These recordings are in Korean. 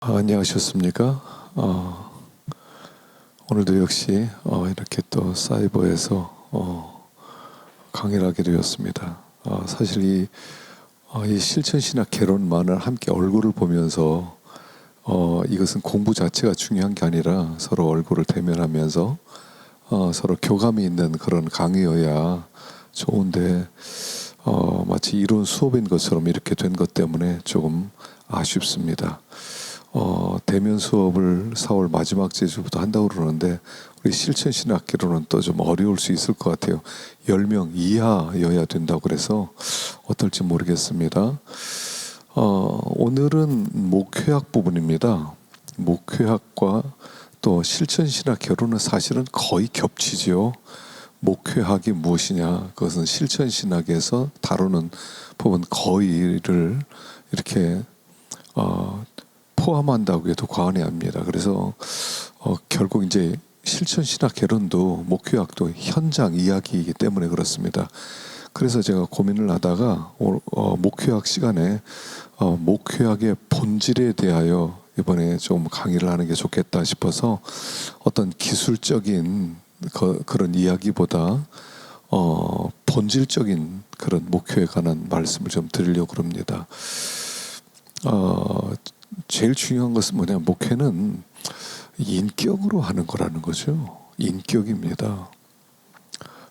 안녕하셨습니까? 오늘도 역시 이렇게 또 사이버에서 강의를 하게 되었습니다. 사실 이 실천신학 개론만을 함께 얼굴을 보면서 이것은 공부 자체가 중요한 게 아니라 서로 얼굴을 대면하면서 서로 교감이 있는 그런 강의여야 좋은데 마치 이론 수업인 것처럼 이렇게 된 것 때문에 조금 아쉽습니다. 대면 수업을 4월 마지막 주부터 한다고 그러는데 우리 실천신학기로는 또 좀 어려울 수 있을 것 같아요. 10명 이하여야 된다고 그래서 어떨지 모르겠습니다. 오늘은 목회학 부분입니다. 목회학과 또 실천신학 결혼은 사실은 거의 겹치지요. 목회학이 무엇이냐? 그것은 실천신학에서 다루는 부분 거의를 이렇게 포함한다고 해도 과언이 아닙니다. 그래서 결국 이제 실천신학 개론도 목회학도 현장 이야기이기 때문에 그렇습니다. 그래서 제가 고민을 하다가 목회학 시간에 목회학의 본질에 대하여 이번에 좀 강의를 하는 게 좋겠다 싶어서 어떤 기술적인 그런 이야기보다 본질적인 그런 목회에 관한 말씀을 좀 드리려고 합니다. 제일 중요한 것은 뭐냐, 목회는 인격으로 하는 거라는 거죠. 인격입니다.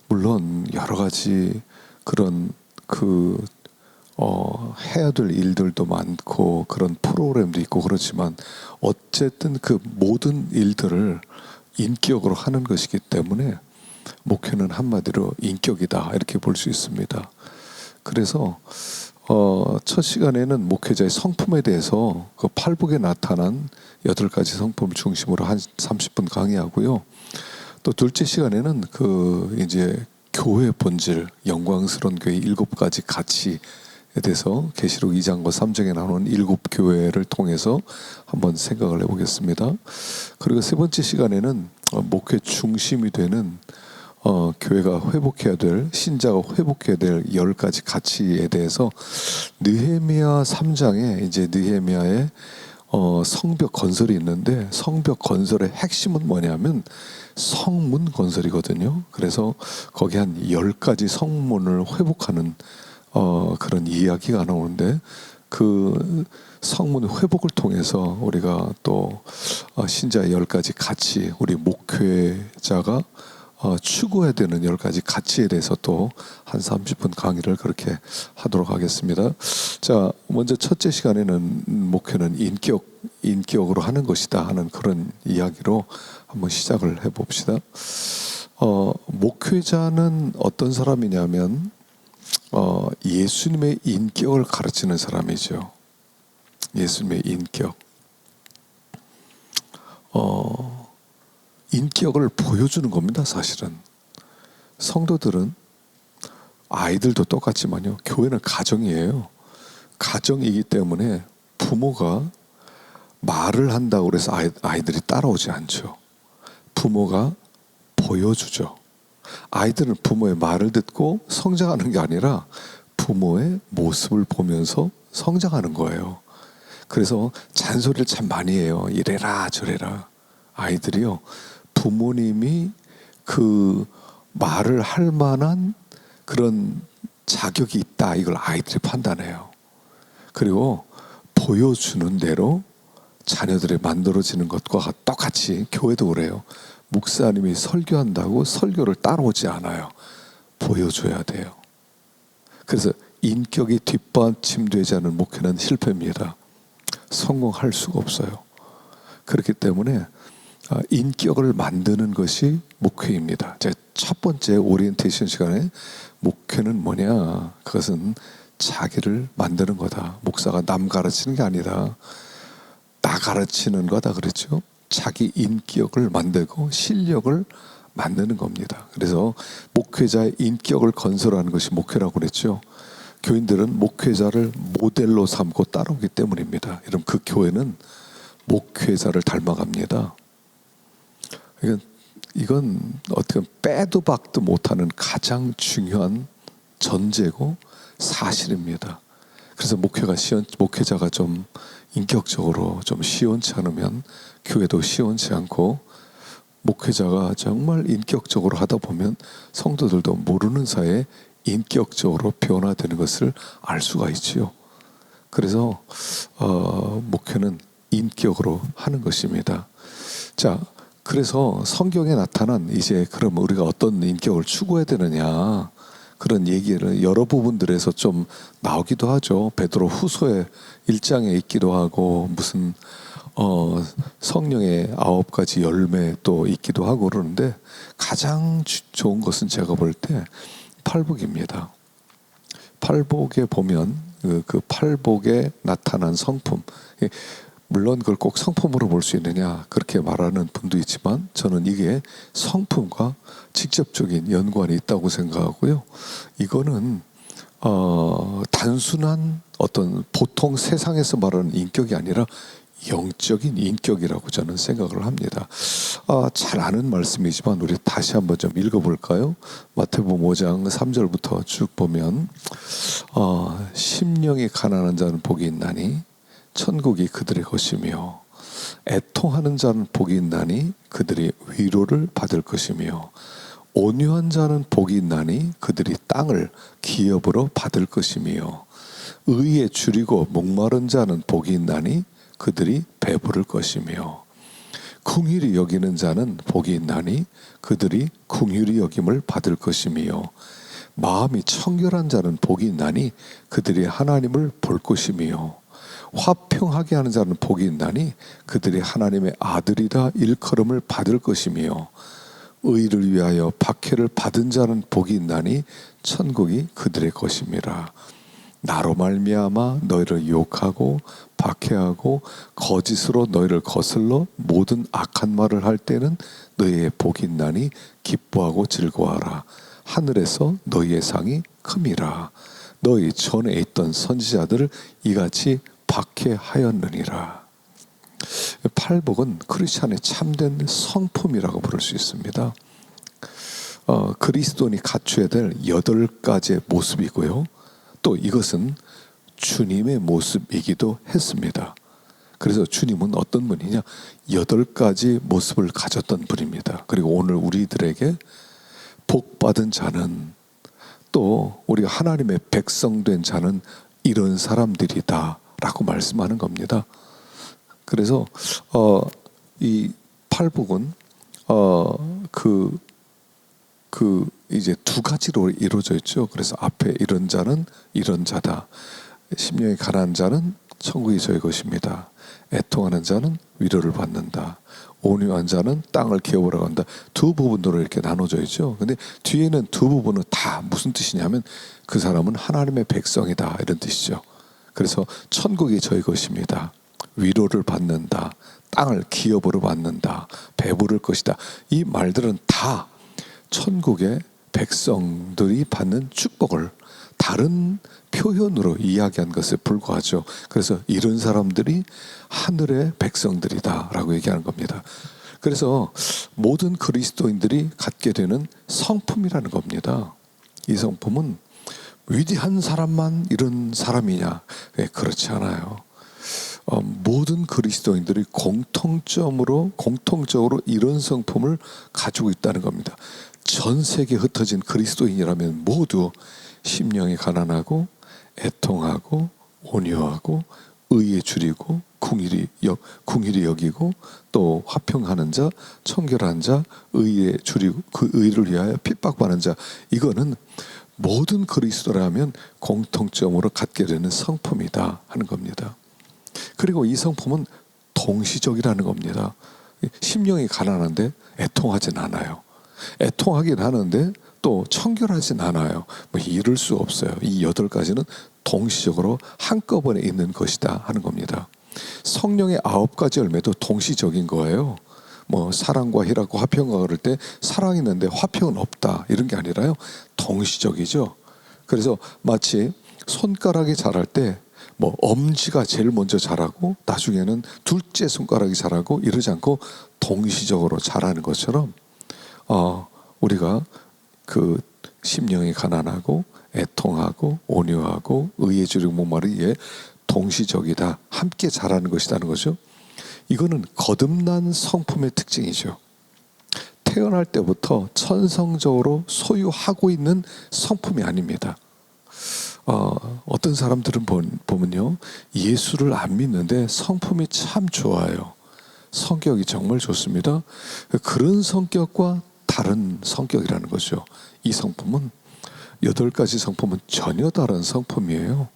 물론 여러 가지 그런 해야 될 일들도 많고 그런 프로그램도 있고 그렇지만 어쨌든 그 모든 일들을 인격으로 하는 것이기 때문에 목회는 한마디로 인격이다 이렇게 볼 수 있습니다. 그래서 첫 시간에는 목회자의 성품에 대해서 그 팔복에 나타난 8가지 성품을 중심으로 한 30분 강의하고요. 또 둘째 시간에는 이제 교회 본질, 영광스러운 교회 7가지 가치에 대해서 계시록 2장과 3장에 나오는 7교회를 통해서 한번 생각을 해보겠습니다. 그리고 세 번째 시간에는 목회 중심이 되는 교회가 회복해야 될, 신자가 회복해야 될 10가지 가치에 대해서 느헤미야 3장에 이제 느헤미야의 성벽 건설이 있는데 성벽 건설의 핵심은 뭐냐면 성문 건설이거든요. 그래서 거기 한 10가지 성문을 회복하는 그런 이야기가 나오는데 그 성문 회복을 통해서 우리가 또 신자의 10가지 가치, 우리 목회자가 추구해야 되는 10가지 가치에 대해서 또 한 30분 강의를 그렇게 하도록 하겠습니다. 자, 먼저 첫째 시간에는 목회는 인격으로 하는 것이다 하는 그런 이야기로 한번 시작을 해봅시다. 목회자는 어떤 사람이냐면 예수님의 인격을 가르치는 사람이죠. 예수님의 인격. 인격을 보여주는 겁니다. 사실은 성도들은 아이들도 똑같지만요, 교회는 가정이에요. 가정이기 때문에 부모가 말을 한다고 해서 아이들이 따라오지 않죠. 부모가 보여주죠. 아이들은 부모의 말을 듣고 성장하는 게 아니라 부모의 모습을 보면서 성장하는 거예요. 그래서 잔소리를 참 많이 해요. 이래라 저래라. 아이들이요, 부모님이 그 말을 할 만한 그런 자격이 있다, 이걸 아이들이 판단해요. 그리고 보여주는 대로 자녀들이 만들어지는 것과 똑같이 교회도 그래요. 목사님이 설교한다고 설교를 따라오지 않아요. 보여줘야 돼요. 그래서 인격이 뒷받침되지 않은 목회는 실패입니다. 성공할 수가 없어요. 그렇기 때문에 인격을 만드는 것이 목회입니다. 제 첫 번째 오리엔테이션 시간에 목회는 뭐냐? 그것은 자기를 만드는 거다. 목사가 남 가르치는 게 아니라 나 가르치는 거다 그랬죠. 자기 인격을 만들고 실력을 만드는 겁니다. 그래서 목회자의 인격을 건설하는 것이 목회라고 그랬죠. 교인들은 목회자를 모델로 삼고 따라오기 때문입니다. 여러분, 그 교회는 목회자를 닮아갑니다. 이건 어떻게 빼도 박도 못하는 가장 중요한 전제고 사실입니다. 그래서 목회자가 좀 인격적으로 좀 시원치 않으면 교회도 시원치 않고, 목회자가 정말 인격적으로 하다 보면 성도들도 모르는 사이에 인격적으로 변화되는 것을 알 수가 있지요. 그래서 목회는 인격으로 하는 것입니다. 자, 그래서 성경에 나타난 이제 그럼 우리가 어떤 인격을 추구해야 되느냐, 그런 얘기를 여러 부분들에서 좀 나오기도 하죠. 베드로 후서의 1장에 있기도 하고, 무슨 성령의 9가지 열매 또 있기도 하고 그러는데, 가장 좋은 것은 제가 볼 때 팔복입니다. 팔복에 보면 그 팔복에 나타난 성품, 물론 그걸 꼭 성품으로 볼 수 있느냐 그렇게 말하는 분도 있지만, 저는 이게 성품과 직접적인 연관이 있다고 생각하고요. 이거는 단순한 어떤 보통 세상에서 말하는 인격이 아니라 영적인 인격이라고 저는 생각을 합니다. 잘 아는 말씀이지만 우리 다시 한번 좀 읽어볼까요? 마태복음 5장 3절부터 쭉 보면, 심령이 가난한 자는 복이 있나니 천국이 그들의 것이며, 애통하는 자는 복이 있나니 그들이 위로를 받을 것이며, 온유한 자는 복이 있나니 그들이 땅을 기업으로 받을 것이며, 의에 줄이고 목마른 자는 복이 있나니 그들이 배부를 것이며, 긍휼히 여기는 자는 복이 있나니 그들이 긍휼히 여김을 받을 것이며, 마음이 청결한 자는 복이 있나니 그들이 하나님을 볼 것이며, 화평하게 하는 자는 복이 있나니 그들이 하나님의 아들이라 일컬음을 받을 것이며, 의를 위하여 박해를 받은 자는 복이 있나니 천국이 그들의 것임이라. 나로 말미암아 너희를 욕하고 박해하고 거짓으로 너희를 거슬러 모든 악한 말을 할 때는 너희의 복이 있나니 기뻐하고 즐거워하라. 하늘에서 너희의 상이 큼이라. 너희 전에 있던 선지자들을 이같이 박해하였느니라. 팔복은 크리스찬의 참된 성품이라고 부를 수 있습니다. 그리스도인이 갖춰야 될 8가지의 모습이고요. 또 이것은 주님의 모습이기도 했습니다. 그래서 주님은 어떤 분이냐? 8가지 모습을 가졌던 분입니다. 그리고 오늘 우리들에게 복받은 자는, 또 우리가 하나님의 백성된 자는 이런 사람들이다 라고 말씀하는 겁니다. 그래서 이 팔복은 이제 2가지로 이루어져 있죠. 그래서 앞에 이런 자는 이런 자다. 심령이 가난한 자는 천국이 저희 것입니다. 애통하는 자는 위로를 받는다. 온유한 자는 땅을 기업으로 간다. 2 부분으로 이렇게 나눠져 있죠. 근데 뒤에는 2 부분은 다 무슨 뜻이냐면, 그 사람은 하나님의 백성이다 이런 뜻이죠. 그래서 천국이 저희 것입니다. 위로를 받는다. 땅을 기업으로 받는다. 배부를 것이다. 이 말들은 다 천국의 백성들이 받는 축복을 다른 표현으로 이야기한 것에 불과하죠. 그래서 이런 사람들이 하늘의 백성들이다 라고 얘기하는 겁니다. 그래서 모든 그리스도인들이 갖게 되는 성품이라는 겁니다. 이 성품은 위대한 사람만 이런 사람이냐? 그렇지 않아요. 모든 그리스도인들이 공통적으로 이런 성품을 가지고 있다는 겁니다. 전 세계에 흩어진 그리스도인이라면 모두 심령이 가난하고 애통하고 온유하고 의에 줄이고 긍휼히 여기고 또 화평하는 자, 청결한 자, 의에 줄이고 그 의를 위하여 핍박받는 자, 이거는 모든 그리스도라면 공통점으로 갖게 되는 성품이다 하는 겁니다. 그리고 이 성품은 동시적이라는 겁니다. 심령이 가난한데 애통하진 않아요. 애통하긴 하는데 또 청결하진 않아요. 이럴 수 없어요. 이 8가지는 동시적으로 한꺼번에 있는 것이다 하는 겁니다. 성령의 9가지 열매도 동시적인 거예요. 사랑과 희락과 화평과 그럴 때 사랑이 있는데 화평은 없다 이런 게 아니라요, 동시적이죠. 그래서 마치 손가락이 자랄 때 엄지가 제일 먼저 자라고 나중에는 둘째 손가락이 자라고 이러지 않고 동시적으로 자라는 것처럼, 우리가 그 심령이 가난하고 애통하고 온유하고 의에 주력 목마르 이에 동시적이다. 함께 자라는 것이라는 거죠. 이거는 거듭난 성품의 특징이죠. 태어날 때부터 천성적으로 소유하고 있는 성품이 아닙니다. 어떤 사람들은 보면요, 예수를 안 믿는데 성품이 참 좋아요. 성격이 정말 좋습니다. 그런 성격과 다른 성격이라는 거죠. 이 성품은 8가지 성품은 전혀 다른 성품이에요.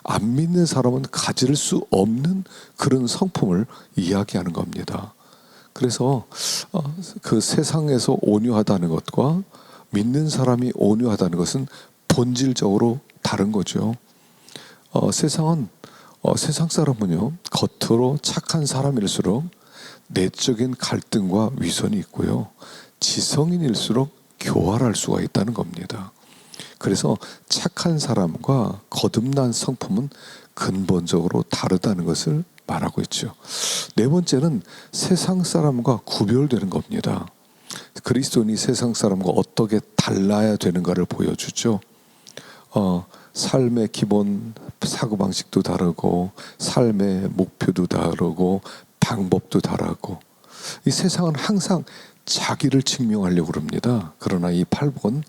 안 믿는 사람은 가질 수 없는 그런 성품을 이야기하는 겁니다. 그래서 그 세상에서 온유하다는 것과 믿는 사람이 온유하다는 것은 본질적으로 다른 거죠. 세상 사람은요, 겉으로 착한 사람일수록 내적인 갈등과 위선이 있고요, 지성인일수록 교활할 수가 있다는 겁니다. 그래서 착한 사람과 거듭난 성품은 근본적으로 다르다는 것을 말하고 있죠. 네 번째는 세상 사람과 구별되는 겁니다. 그리스도인이 세상 사람과 어떻게 달라야 되는가를 보여주죠. 삶의 기본 사고방식도 다르고 삶의 목표도 다르고 방법도 다르고, 이 세상은 항상 자기를 증명하려고 합니다. 그러나 이 팔복은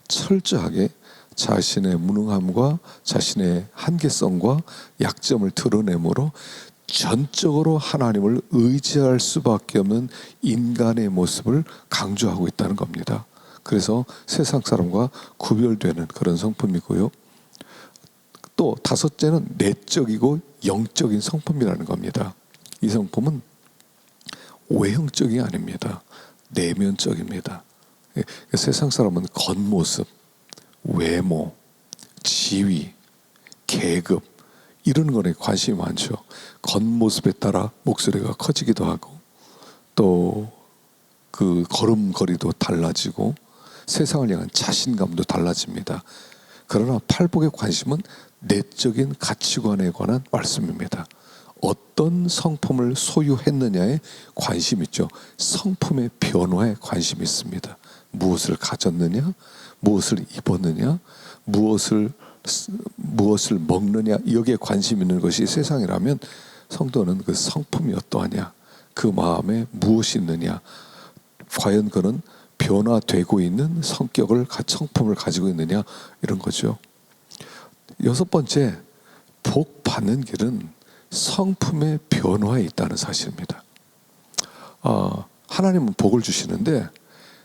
철저하게 자신의 무능함과 자신의 한계성과 약점을 드러내므로 전적으로 하나님을 의지할 수밖에 없는 인간의 모습을 강조하고 있다는 겁니다. 그래서 세상 사람과 구별되는 그런 성품이고요. 또 다섯째는 내적이고 영적인 성품이라는 겁니다. 이 성품은 외형적이 아닙니다. 내면적입니다. 세상 사람은 겉모습, 외모, 지위, 계급 이런 거에 관심이 많죠. 겉모습에 따라 목소리가 커지기도 하고, 또 그 걸음걸이도 달라지고, 세상을 향한 자신감도 달라집니다. 그러나 팔복의 관심은 내적인 가치관에 관한 말씀입니다. 어떤 성품을 소유했느냐에 관심이 있죠. 성품의 변화에 관심이 있습니다. 무엇을 가졌느냐, 무엇을 입었느냐, 무엇을 먹느냐, 여기에 관심 있는 것이 세상이라면, 성도는 그 성품이 어떠하냐, 그 마음에 무엇이 있느냐, 과연 그는 변화되고 있는 성품을 가지고 있느냐, 이런 거죠. 여섯 번째, 복 받는 길은 성품의 변화에 있다는 사실입니다. 하나님은 복을 주시는데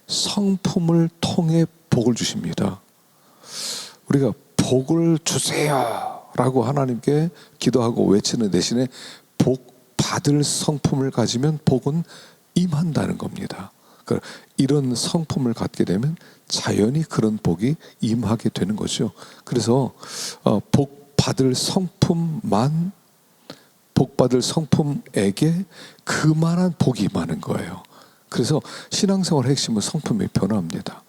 성품을 통해 복을 주십니다. 우리가 복을 주세요 라고 하나님께 기도하고 외치는 대신에 복 받을 성품을 가지면 복은 임한다는 겁니다. 이런 성품을 갖게 되면 자연히 그런 복이 임하게 되는 거죠. 그래서 복 받을 성품에게 그만한 복이 임하는 거예요. 그래서 신앙생활의 핵심은 성품의 변화입니다.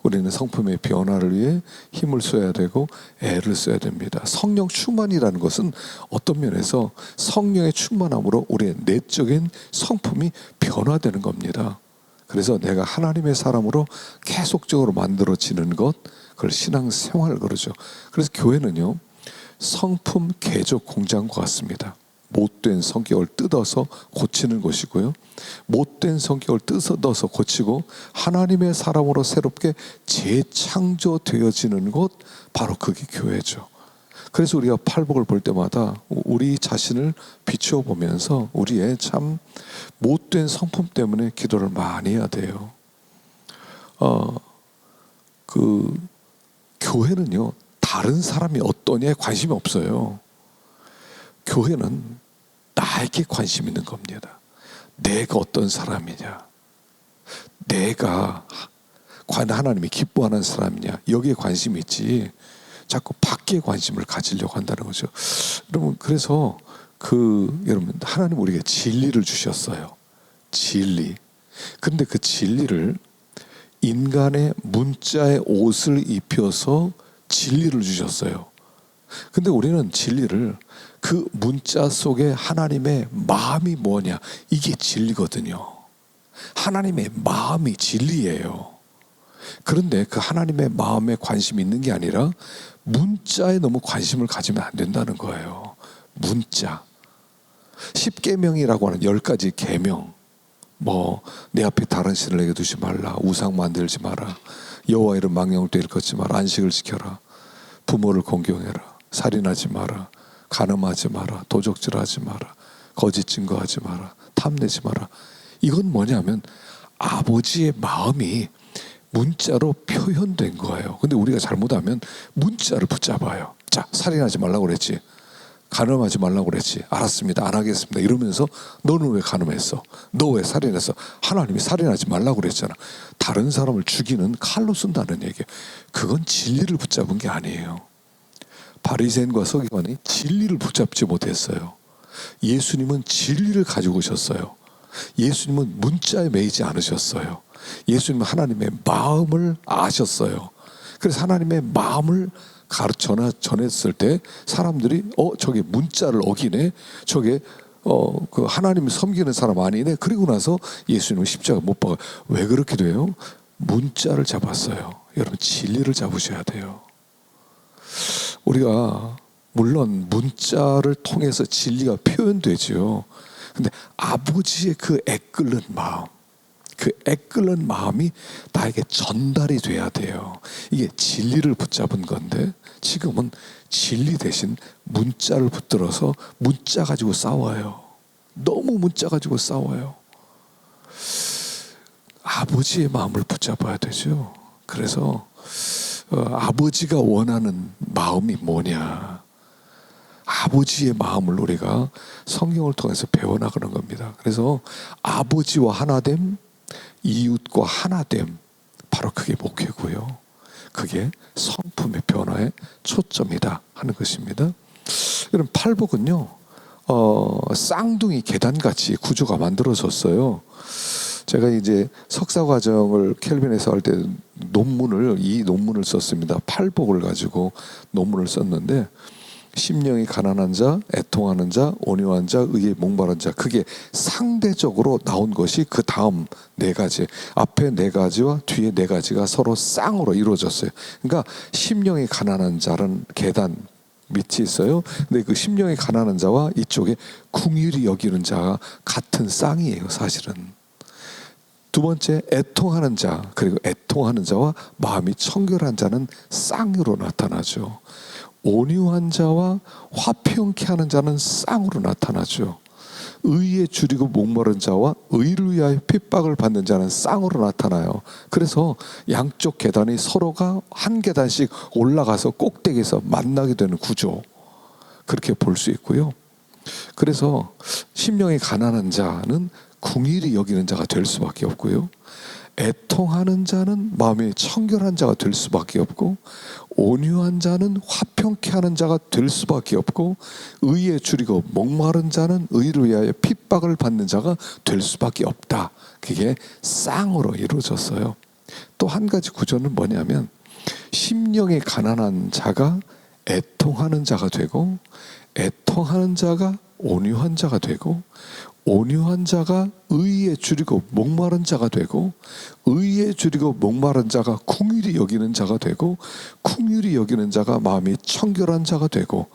우리는 성품의 변화를 위해 힘을 써야 되고 애를 써야 됩니다. 성령 충만이라는 것은 어떤 면에서 성령의 충만함으로 우리의 내적인 성품이 변화되는 겁니다. 그래서 내가 하나님의 사람으로 계속적으로 만들어지는 것, 그걸 신앙생활을 그러죠. 그래서 교회는요, 성품 개조 공장과 같습니다. 못된 성격을 뜯어서 고치는 것이고요, 못된 성격을 뜯어서 고치고 하나님의 사람으로 새롭게 재창조되어지는 것, 바로 그게 교회죠. 그래서 우리가 팔복을 볼 때마다 우리 자신을 비추어 보면서 우리의 참 못된 성품 때문에 기도를 많이 해야 돼요. 교회는요, 다른 사람이 어떠냐에 관심이 없어요. 교회는 나에게 관심 있는 겁니다. 내가 어떤 사람이냐, 내가 과연 하나님이 기뻐하는 사람이냐, 여기에 관심이 있지 자꾸 밖에 관심을 가지려고 한다는 거죠. 여러분, 그래서 여러분, 하나님 우리에게 진리를 주셨어요. 진리. 그런데 그 진리를 인간의 문자의 옷을 입혀서 진리를 주셨어요. 근데 우리는 진리를 그 문자 속에 하나님의 마음이 뭐냐, 이게 진리거든요. 하나님의 마음이 진리예요. 그런데 그 하나님의 마음에 관심이 있는 게 아니라 문자에 너무 관심을 가지면 안 된다는 거예요. 문자. 10계명이라고 하는 10가지 계명. 뭐 내 앞에 다른 신을 내게 두지 말라, 우상 만들지 마라, 여호와 이름 망령되이 일컫지 마라, 안식을 지켜라, 부모를 공경해라, 살인하지 마라, 간음하지 마라, 도적질하지 마라, 거짓 증거하지 마라, 탐내지 마라. 이건 뭐냐면 아버지의 마음이 문자로 표현된 거예요. 근데 우리가 잘못하면 문자를 붙잡아요. 자, 살인하지 말라고 그랬지, 간음하지 말라고 그랬지, 알았습니다, 안 하겠습니다 이러면서 너는 왜 간음했어? 너 왜 살인했어? 하나님이 살인하지 말라고 그랬잖아. 다른 사람을 죽이는 칼로 쓴다는 얘기예요. 그건 진리를 붙잡은 게 아니에요. 바리새인과 서기관이 진리를 붙잡지 못했어요. 예수님은 진리를 가지고 오셨어요. 예수님은 문자에 매이지 않으셨어요. 예수님은 하나님의 마음을 아셨어요. 그래서 하나님의 마음을 전했을 때 사람들이 저게 문자를 어기네, 저게 그 하나님을 섬기는 사람 아니네. 그리고 나서 예수님은 십자가 못 박아. 왜 그렇게 돼요? 문자를 잡았어요. 여러분, 진리를 잡으셔야 돼요. 우리가 물론 문자를 통해서 진리가 표현되죠. 근데 아버지의 그 애끓는 마음, 그 애끓는 마음이 나에게 전달이 돼야 돼요. 이게 진리를 붙잡은 건데 지금은 진리 대신 문자를 붙들어서 문자 가지고 싸워요. 너무 문자 가지고 싸워요. 아버지의 마음을 붙잡아야 되죠. 그래서 아버지가 원하는 마음이 뭐냐, 아버지의 마음을 우리가 성경을 통해서 배워나가는 겁니다. 그래서 아버지와 하나됨, 이웃과 하나됨, 바로 그게 목회고요. 그게 성품의 변화의 초점이다 하는 것입니다. 여러분, 팔복은요 쌍둥이 계단같이 구조가 만들어졌어요. 제가 이제 석사 과정을 켈빈에서 할 때 이 논문을 썼습니다. 팔복을 가지고 논문을 썼는데, 심령이 가난한 자, 애통하는 자, 온유한 자, 의에 목마른 자, 그게 상대적으로 나온 것이 그 다음 네 가지, 앞에 네 가지와 뒤에 네 가지가 서로 쌍으로 이루어졌어요. 그러니까 심령이 가난한 자는 계단 밑이 있어요. 근데 그 심령이 가난한 자와 이쪽에 긍휼히 여기는 자가 같은 쌍이에요, 사실은. 두 번째, 애통하는 자, 그리고 애통하는 자와 마음이 청결한 자는 쌍으로 나타나죠. 온유한 자와 화평케 하는 자는 쌍으로 나타나죠. 의에 줄이고 목마른 자와 의를 위하여 핍박을 받는 자는 쌍으로 나타나요. 그래서 양쪽 계단이 서로가 한 계단씩 올라가서 꼭대기에서 만나게 되는 구조, 그렇게 볼 수 있고요. 그래서 심령이 가난한 자는 긍휼히 여기는 자가 될 수밖에 없고요, 애통하는 자는 마음이 청결한 자가 될 수밖에 없고, 온유한 자는 화평케 하는 자가 될 수밖에 없고, 의에 줄이고 목마른 자는 의를 위하여 핍박을 받는 자가 될 수밖에 없다. 그게 쌍으로 이루어졌어요. 또 한 가지 구조는 뭐냐면, 심령이 가난한 자가 애통하는 자가 되고, 애통하는 자가 온유한 자가 되고, 온유한 자가 의에 줄이고 목마른 자가 되고, 의에 줄이고 목마른 자가 긍휼히 여기는 자가 되고, 긍휼히 여기는 자가 마음이 청결한 자가 되고,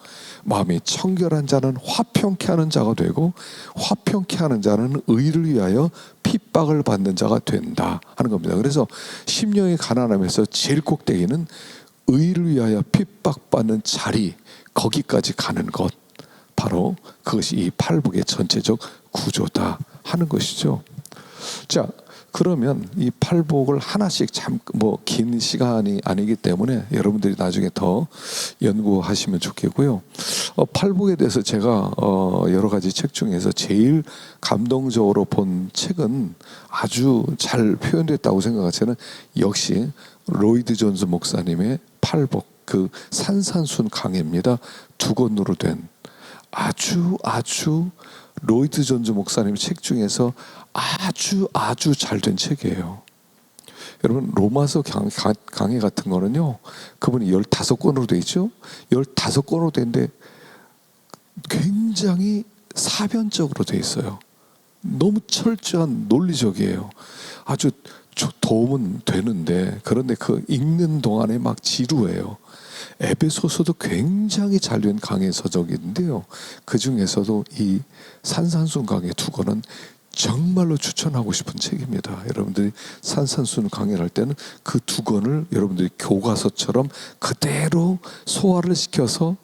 마음이 청결한 자는 화평케 하는 자가 되고, 화평케 하는 자는 의를 위하여 핍박을 받는 자가 된다 하는 겁니다. 그래서 심령이 가난하면서 제일 꼭대기는 의를 위하여 핍박받는 자리, 거기까지 가는 것, 바로 그것이 이 팔복의 전체적 구조다 하는 것이죠. 자, 그러면 이 팔복을 하나씩 긴 시간이 아니기 때문에 여러분들이 나중에 더 연구하시면 좋겠고요. 팔복에 대해서 제가 여러 가지 책 중에서 제일 감동적으로 본 책은, 아주 잘 표현됐다고 생각하는 저는 역시 로이드 존스 목사님의 팔복, 그 산산순 강해입니다. 두 권으로 된 아주 로이드 존스 목사님 책 중에서 아주 잘된 책이에요. 여러분, 로마서 강해 같은 거는요, 그분이 15권으로 돼 있죠. 15권으로 된데 굉장히 사변적으로 돼 있어요. 너무 철저한 논리적이에요. 아주 도움은 되는데, 그런데 그 읽는 동안에 막 지루해요. 에베소서도 굉장히 잘 된 강해 서적인데요, 그 중에서도 이 산산순 강해 두 권은 정말로 추천하고 싶은 책입니다. 여러분들이 산산순 강해를 할 때는 그 두 권을 여러분들이 교과서처럼 그대로 소화를 시켜서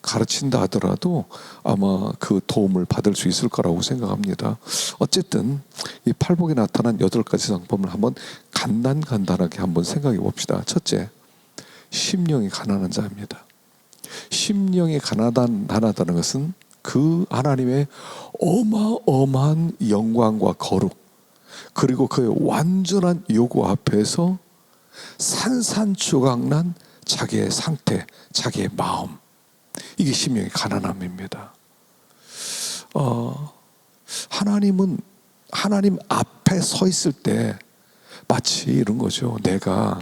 가르친다 하더라도 아마 그 도움을 받을 수 있을 거라고 생각합니다. 어쨌든 이 팔복에 나타난 8가지 상품을 한번 간단하게 한번 생각해 봅시다. 첫째, 심령이 가난한 자입니다. 심령이 가난하다는 것은 그 하나님의 어마어마한 영광과 거룩, 그리고 그의 완전한 요구 앞에서 산산조각난 자기의 상태, 자기의 마음, 이게 심령의 가난함입니다. 하나님은 하나님 앞에 서 있을 때 마치 이런 거죠. 내가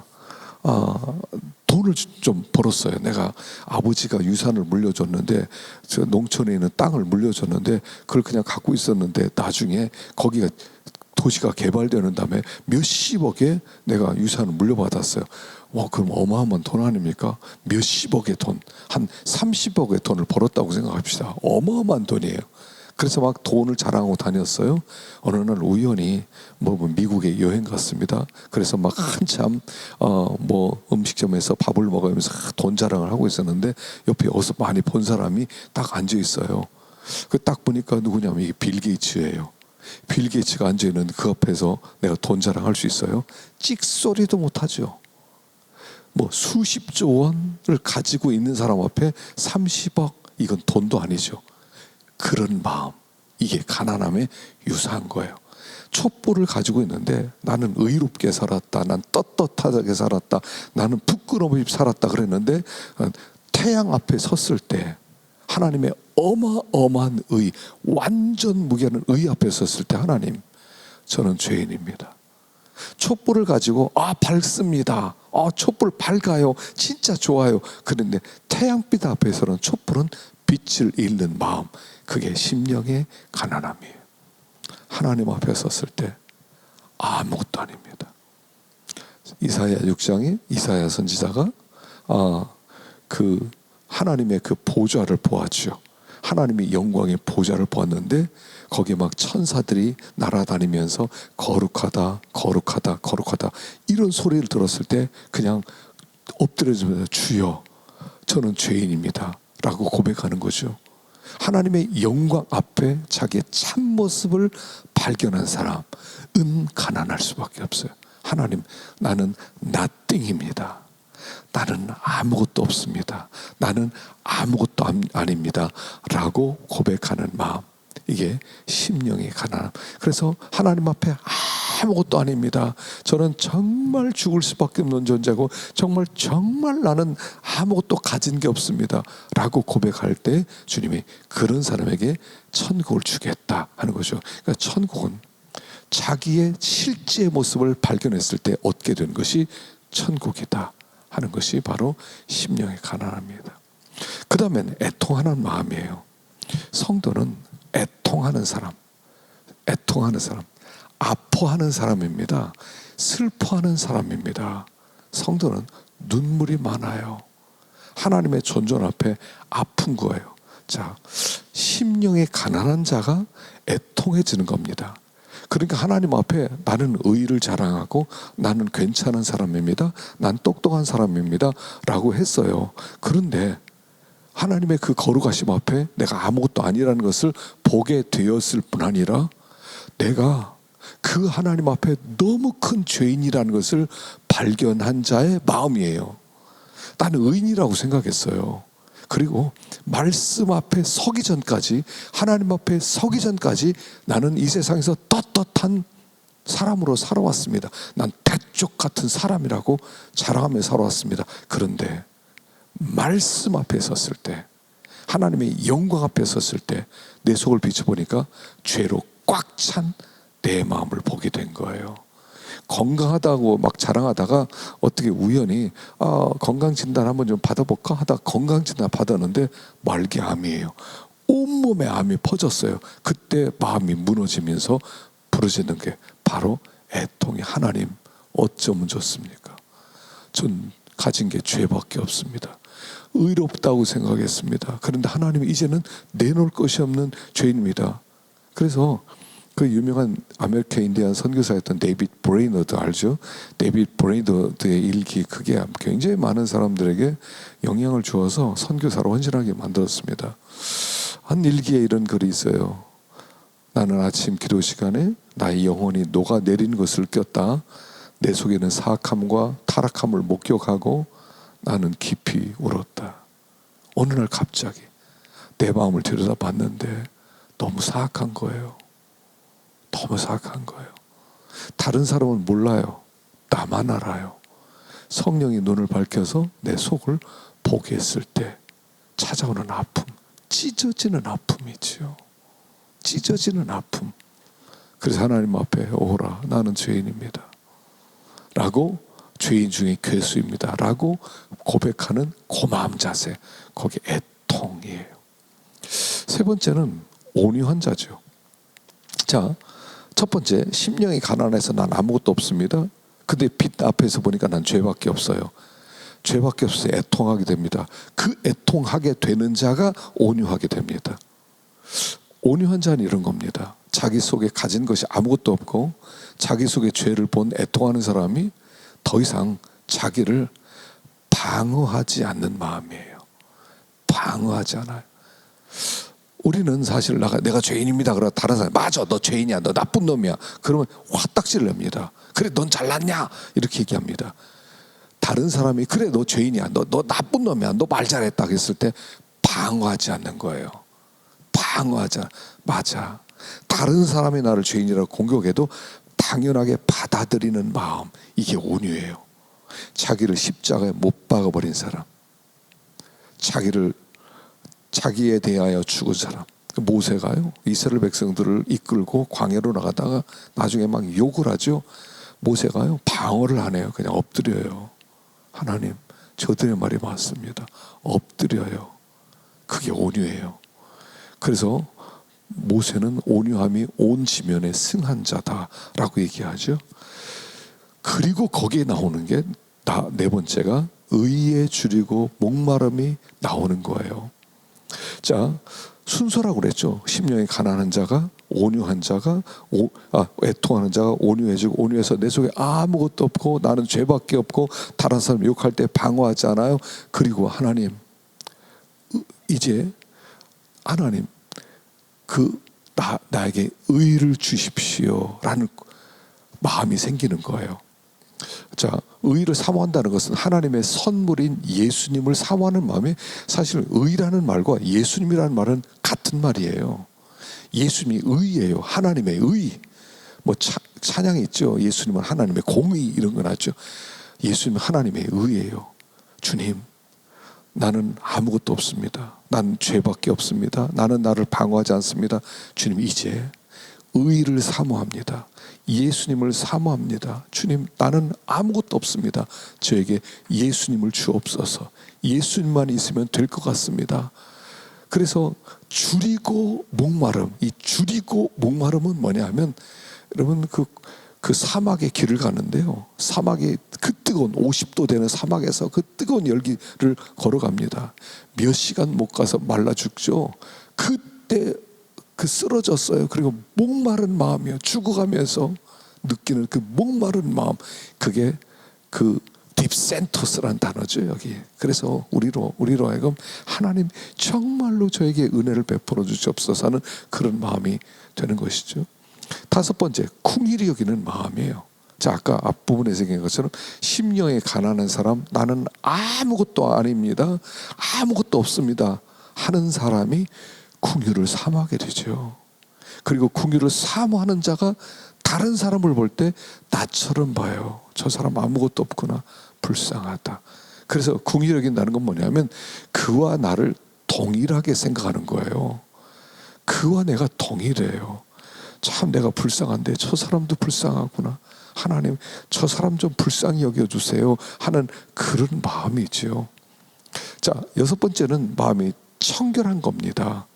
돈을 좀 벌었어요. 내가 아버지가 유산을 물려줬는데, 저 농촌에 있는 땅을 물려줬는데 그걸 그냥 갖고 있었는데 나중에 거기가 도시가 개발되는 다음에 몇십억에 내가 유산을 물려받았어요. 와, 그럼 어마어마한 돈 아닙니까? 몇십억의 돈, 한 30억의 돈을 벌었다고 생각합시다. 어마어마한 돈이에요. 그래서 막 돈을 자랑하고 다녔어요. 어느 날 우연히 미국에 여행 갔습니다. 그래서 막 한참 음식점에서 밥을 먹으면서 돈 자랑을 하고 있었는데 옆에 어디서 많이 본 사람이 딱 앉아 있어요. 그 딱 보니까 누구냐면 이게 빌 게이츠예요. 빌 게이츠가 앉아 있는 그 앞에서 내가 돈 자랑할 수 있어요? 찍소리도 못하죠. 수십조 원을 가지고 있는 사람 앞에 30억, 이건 돈도 아니죠. 그런 마음, 이게 가난함에 유사한 거예요. 촛불을 가지고 있는데 나는 의롭게 살았다, 난 떳떳하게 살았다, 나는 부끄러움 없이 살았다 그랬는데, 태양 앞에 섰을 때 하나님의 어마어마한 의, 완전 무게는 의 앞에 섰을 때 하나님, 저는 죄인입니다. 촛불을 가지고 밝습니다, 촛불 밝아요, 진짜 좋아요. 그런데 태양빛 앞에서는 촛불은 빛을 잃는 마음, 그게 심령의 가난함이에요. 하나님 앞에 섰을 때 아무것도 아닙니다. 이사야 6장에 이사야 선지자가 그 하나님의 그 보좌를 보았죠. 하나님의 영광의 보좌를 보았는데 거기에 막 천사들이 날아다니면서 거룩하다, 거룩하다, 거룩하다, 이런 소리를 들었을 때 그냥 엎드려지면서 주여, 저는 죄인입니다 라고 고백하는 거죠. 하나님의 영광 앞에 자기의 참모습을 발견한 사람은 가난할 수밖에 없어요. 하나님, 나는 nothing입니다. 나는 아무것도 없습니다. 나는 아무것도 아닙니다 라고 고백하는 마음, 이게 심령의 가난함. 그래서 하나님 앞에 아무것도 아닙니다, 저는 정말 죽을 수밖에 없는 존재고 정말 나는 아무것도 가진 게 없습니다 라고 고백할 때 주님이 그런 사람에게 천국을 주겠다 하는 거죠. 그러니까 천국은 자기의 실제 모습을 발견했을 때 얻게 된 것이 천국이다 하는 것이 바로 심령의 가난함입니다. 그 다음엔 애통하는 마음이에요. 성도는 애통하는 사람, 아파하는 사람입니다. 슬퍼하는 사람입니다. 성도는 눈물이 많아요. 하나님의 존존 앞에 아픈 거예요. 자, 심령이 가난한 자가 애통해지는 겁니다. 그러니까 하나님 앞에 나는 의를 자랑하고 나는 괜찮은 사람입니다, 난 똑똑한 사람입니다 라고 했어요. 그런데 하나님의 그 거룩하심 앞에 내가 아무것도 아니라는 것을 보게 되었을 뿐 아니라 내가 그 하나님 앞에 너무 큰 죄인이라는 것을 발견한 자의 마음이에요. 나는 의인이라고 생각했어요. 그리고 말씀 앞에 서기 전까지, 하나님 앞에 서기 전까지 나는 이 세상에서 떳떳한 사람으로 살아왔습니다. 난 대쪽 같은 사람이라고 자랑하며 살아왔습니다. 그런데 말씀 앞에 섰을 때, 하나님의 영광 앞에 섰을 때 내 속을 비춰보니까 죄로 꽉 찬 내 마음을 보게 된 거예요. 건강하다고 막 자랑하다가 어떻게 우연히 건강진단 한번 좀 받아볼까 하다가 건강진단 받았는데 말기암이에요. 온몸에 암이 퍼졌어요. 그때 마음이 무너지면서 부르짖는 게 바로 애통이, 하나님, 어쩌면 좋습니까? 전 가진 게 죄밖에 없습니다. 의롭다고 생각했습니다. 그런데 하나님이 이제는 내놓을 것이 없는 죄인입니다. 그래서 그 유명한 아메리카 인디안 선교사였던 데이빗 브레이너드 알죠? 데이빗 브레이너드의 일기, 그게 굉장히 많은 사람들에게 영향을 주어서 선교사로 헌신하게 만들었습니다. 한 일기에 이런 글이 있어요. 나는 아침 기도 시간에 나의 영혼이 녹아내리는 것을 꼈다. 내 속에는 사악함과 타락함을 목격하고 나는 깊이 울었다. 어느 날 갑자기 내 마음을 들여다봤는데 너무 사악한 거예요. 너무 사악한 거예요. 다른 사람은 몰라요. 나만 알아요. 성령이 눈을 밝혀서 내 속을 보게 했을 때 찾아오는 아픔, 찢어지는 아픔이지요. 찢어지는 아픔. 그래서 하나님 앞에 오라, 나는 죄인입니다 라고, 죄인 중에 괴수입니다 라고 고백하는 고마움 자세, 거기 애통이에요. 세 번째는 온유한 자죠. 자, 첫 번째, 심령이 가난해서 난 아무것도 없습니다. 근데 빛 앞에서 보니까 난 죄밖에 없어요. 죄밖에 없어서 애통하게 됩니다. 그 애통하게 되는 자가 온유하게 됩니다. 온유한 자는 이런 겁니다. 자기 속에 가진 것이 아무것도 없고 자기 속에 죄를 본 애통하는 사람이 더 이상 자기를 방어하지 않는 마음이에요. 방어하지 않아요. 우리는 사실 내가 죄인입니다. 그러고 다른 사람이 맞아, 너 죄인이야, 너 나쁜 놈이야. 그러면 화딱지를 냅니다. 그래, 넌 잘났냐? 이렇게 얘기합니다. 다른 사람이 그래, 너 죄인이야, 너 나쁜 놈이야, 너 말 잘했다 했을 때 방어하지 않는 거예요. 방어하자. 맞아. 다른 사람이 나를 죄인이라고 공격해도 당연하게 받아들이는 마음, 이게 온유예요. 자기를 십자가에 못 박아버린 사람, 자기에 대하여 죽은 사람. 모세가요, 이스라엘 백성들을 이끌고 광야로 나가다가 나중에 막 욕을 하죠. 모세가요, 방어를 안 해요. 그냥 엎드려요. 하나님, 저들의 말이 맞습니다. 엎드려요. 그게 온유예요. 그래서 모세는 온유함이 온 지면에 승한 자다라고 얘기하죠. 그리고 거기에 나오는 게 네 번째가 의에 줄이고 목마름이 나오는 거예요. 자, 순서라고 그랬죠. 심령이 가난한 자가, 온유한 자가, 애통하는 자가 온유해지고, 온유해서 내 속에 아무것도 없고 나는 죄밖에 없고 다른 사람 욕할 때 방어하지 않아요. 그리고 하나님, 이제 하나님, 나에게 의를 주십시오 라는 마음이 생기는 거예요. 자, 의를 사모한다는 것은 하나님의 선물인 예수님을 사모하는 마음이, 사실 의라는 말과 예수님이라는 말은 같은 말이에요. 예수님이 의예요. 하나님의 의. 뭐 찬양이 있죠. 예수님은 하나님의 공의, 이런 건 하죠. 예수님은 하나님의 의예요. 주님, 나는 아무것도 없습니다. 난 죄밖에 없습니다. 나는 나를 방어하지 않습니다. 주님, 이제 의를 사모합니다. 예수님을 사모합니다. 주님, 나는 아무것도 없습니다. 저에게 예수님을 주옵소서. 예수님만 있으면 될 것 같습니다. 그래서 줄이고 목마름, 이 줄이고 목마름은 뭐냐면, 여러분 그 사막의 길을 가는데요, 사막의 그 뜨거운 50도 되는 사막에서 그 뜨거운 열기를 걸어갑니다. 몇 시간 못 가서 말라 죽죠. 그때 쓰러졌어요. 그리고 목마른 마음이요, 죽어가면서 느끼는 그 목마른 마음, 그게 그 딥센토스라는 단어죠, 여기. 그래서 우리로 하여금 하나님 정말로 저에게 은혜를 베풀어 주시옵소서 하는 그런 마음이 되는 것이죠. 다섯 번째, 궁일이 여기는 마음이에요. 자, 아까 앞부분에 생긴 것처럼 심령에 가난한 사람, 나는 아무것도 아닙니다, 아무것도 없습니다 하는 사람이 궁유를 사모하게 되죠. 그리고 궁유를 사모하는 자가 다른 사람을 볼 때 나처럼 봐요. 저 사람 아무것도 없구나, 불쌍하다. 그래서 궁유를 여긴다는 건 뭐냐면 그와 나를 동일하게 생각하는 거예요. 그와 내가 동일해요. 참 내가 불쌍한데 저 사람도 불쌍하구나, 하나님 저 사람 좀 불쌍히 여겨주세요 하는 그런 마음이죠. 자, 여섯 번째는 마음이 청결한 겁니다.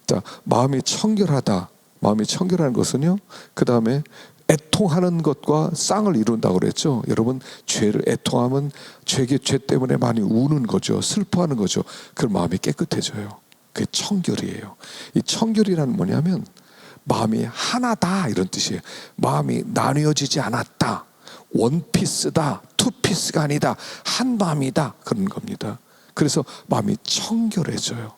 자, 마음이 청결하다. 마음이 청결한 것은요, 그 다음에 애통하는 것과 쌍을 이룬다고 그랬죠. 여러분, 죄를 애통하면 죄 때문에 많이 우는 거죠. 슬퍼하는 거죠. 그 마음이 깨끗해져요. 그게 청결이에요. 이 청결이란 뭐냐면 마음이 하나다 이런 뜻이에요. 마음이 나뉘어지지 않았다. 원피스다. 투피스가 아니다. 한 마음이다. 그런 겁니다. 그래서 마음이 청결해져요.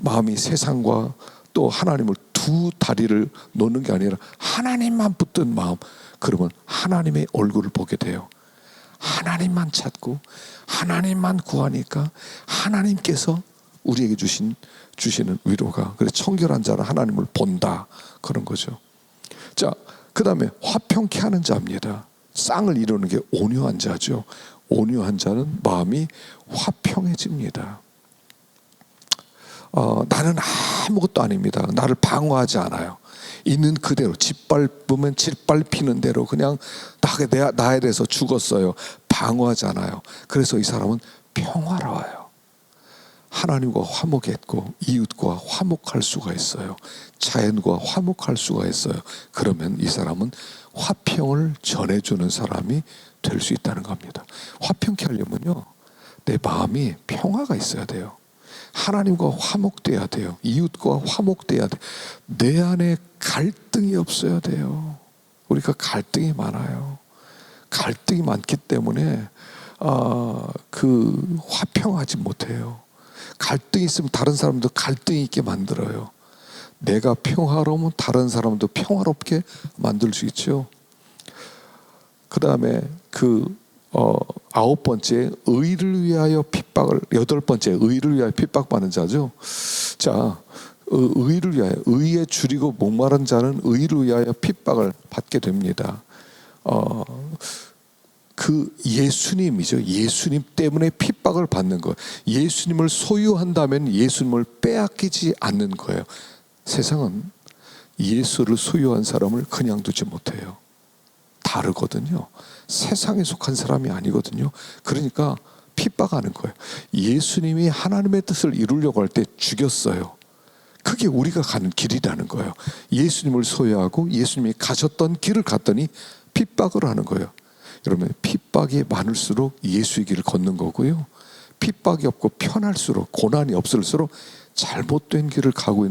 마음이 세상과 또 하나님을 두 다리를 놓는 게 아니라 하나님만 붙든 마음, 그러면 하나님의 얼굴을 보게 돼요. 하나님만 찾고 하나님만 구하니까 하나님께서 우리에게 주시는 위로가, 그래서 청결한 자는 하나님을 본다 그런 거죠. 자, 그 다음에 화평케 하는 자입니다. 쌍을 이루는 게 온유한 자죠. 온유한 자는 마음이 화평해집니다. 나는 아무것도 아닙니다. 나를 방어하지 않아요. 있는 그대로 짓밟으면 짓밟히는 대로 그냥 나에 대해서 죽었어요. 방어하지 않아요. 그래서 이 사람은 평화로워요. 하나님과 화목했고 이웃과 화목할 수가 있어요. 자연과 화목할 수가 있어요. 그러면 이 사람은 화평을 전해주는 사람이 될 수 있다는 겁니다. 화평케 하려면요, 내 마음이 평화가 있어야 돼요. 하나님과 화목돼야 돼요. 이웃과 화목돼야 돼요. 내 안에 갈등이 없어야 돼요. 우리가 갈등이 많아요. 갈등이 많기 때문에 화평하지 못해요. 갈등이 있으면 다른 사람도 갈등이 있게 만들어요. 내가 평화로우면 다른 사람도 평화롭게 만들 수 있죠. 그 다음에 아홉 번째, 의를 위하여 핍박을, 여덟 번째, 의를 위하여 핍박받는 자죠. 자, 의를 위하여, 의에 줄이고 목마른 자는 의를 위하여 핍박을 받게 됩니다. 예수님이죠. 예수님 때문에 핍박을 받는 거예요. 예수님을 소유한다면 예수님을 빼앗기지 않는 거예요. 세상은 예수를 소유한 사람을 그냥 두지 못해요. 다르거든요. 세상에 속한 사람이 아니거든요. 그러니까 핍박하는 거예요. 예수님이 하나님의 뜻을 이루려고 할 때 죽였어요. 그게 우리가 가는 길이라는 거예요. 예수님을 소유하고 예수님이 가셨던 길을 갔더니 핍박을 하는 거예요. 여러분, 핍박이 많을수록 예수의 길을 걷는 거고요. 핍박이 없고 편할수록, 고난이 없을수록 잘못된 길을 가고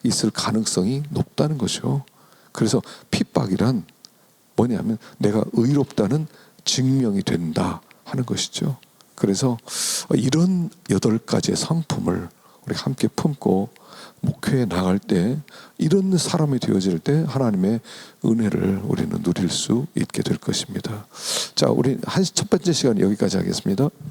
있을 가능성이 높다는 거죠. 그래서 핍박이란 뭐냐면 내가 의롭다는 증명이 된다 하는 것이죠. 그래서 이런 8가지의 성품을 우리 함께 품고 목회에 나갈 때, 이런 사람이 되어질 때 하나님의 은혜를 우리는 누릴 수 있게 될 것입니다. 자, 우리 첫 번째 시간 여기까지 하겠습니다.